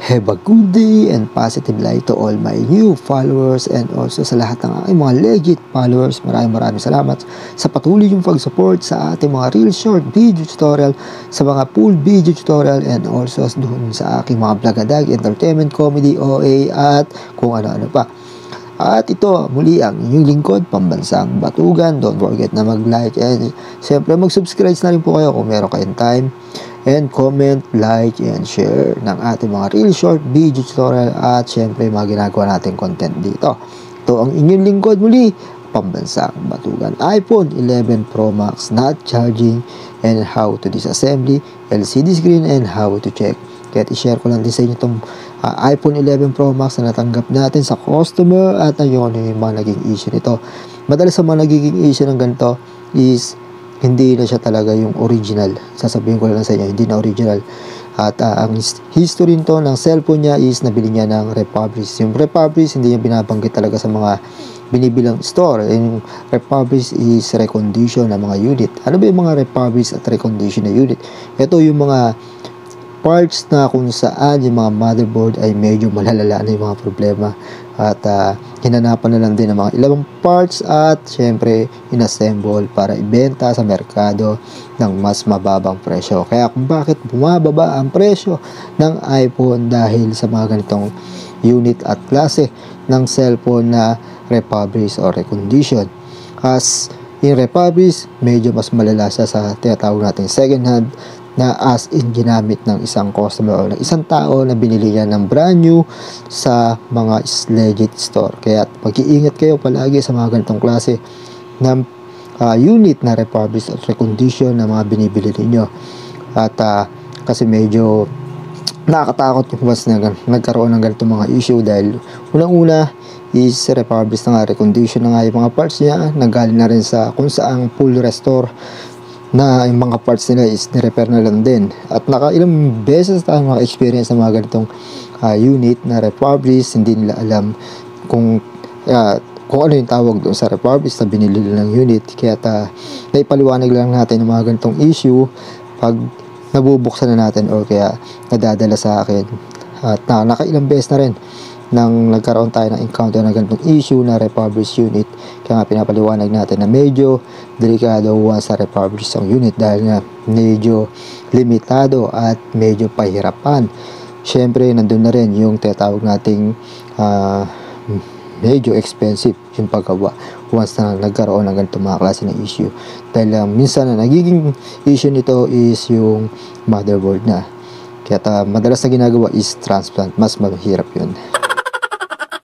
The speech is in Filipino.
Have a good day and positive light to all my new followers and also sa lahat ng aking mga legit followers. Maraming salamat sa patuloy yung pag-support sa ating mga real short video tutorial, sa mga full video tutorial, and also doon sa aking mga vlogadag, entertainment, comedy, OA, at kung ano-ano pa. At ito, muli ang inyong lingkod, Pambansang Batugan. Don't forget na mag-like and siyempre mag-subscribe na rin po kayo kung meron kayong time. And comment, like, and share ng ating mga real short video tutorial at syempre mga ginagawa natin content dito. Ito ang inyong lingkod muli, Pambansang Batugan. iPhone 11 Pro Max not charging and how to disassembly, LCD screen, and how to check. Kaya i-share ko lang din sa inyo itong iPhone 11 Pro Max na natanggap natin sa customer at ayun yung mga naging issue nito. Madalas sa mga nagiging issue ng ganito is hindi na siya talaga yung original. Sasabihin ko lang sa inyo, hindi na original. At ang history nito ng cellphone niya is nabili niya ng Republis. Yung Republis, hindi niya binabanggit talaga sa mga binibilang store. Yung Republis is recondition ng mga unit. Ano ba yung mga Republis at recondition na unit? Ito yung mga parts na kung saan yung mga motherboard ay medyo malalala na yung mga problema at hinanapan na lang din ng mga ilang parts at syempre inassemble para ibenta sa merkado ng mas mababang presyo. Kaya kung bakit bumababa ang presyo ng iPhone dahil sa mga ganitong unit at klase ng cellphone na Republis or recondition. As in Republis, medyo mas malala sa tinatawag natin second hand na as in ginamit ng isang customer o ng isang tao na binili niya ng brand new sa mga legit store. Kaya mag-iingat kayo palagi sa mga ganitong klase ng unit na Republis at recondition na mga binibili niyo. At kasi medyo nakakatakot yung once na nagkaroon ng ganitong mga issue dahil unang-una is Republis na nga, recondition na nga yung mga parts niya, nanggaling na rin sa kung saang full restore na yung mga parts nila is ni-repair na lang din. At nakailang beses tayo maka-experience ng mga ganitong unit na Republis, hindi nila alam kung ano yung tawag doon sa Republis na binili ng unit. Kaya naipaliwanag lang natin ng mga ganitong issue pag nabubuksan na natin o kaya nadadala sa akin. At nakailang beses na rin nang nagkaroon tayo ng encounter na ganitong issue na Republis unit. Kaya nga pinapaliwanag natin na medyo delikado sa Republis ang unit dahil nga medyo limitado at medyo pahirapan. Syempre nandun na rin yung tinatawag nating medyo expensive yung paggawa once na nagkaroon ng ganitong mga klase ng issue. Dahil minsan na nagiging issue nito is yung motherboard na. Kaya madalas na ginagawa is transplant. Mas mahirap yun.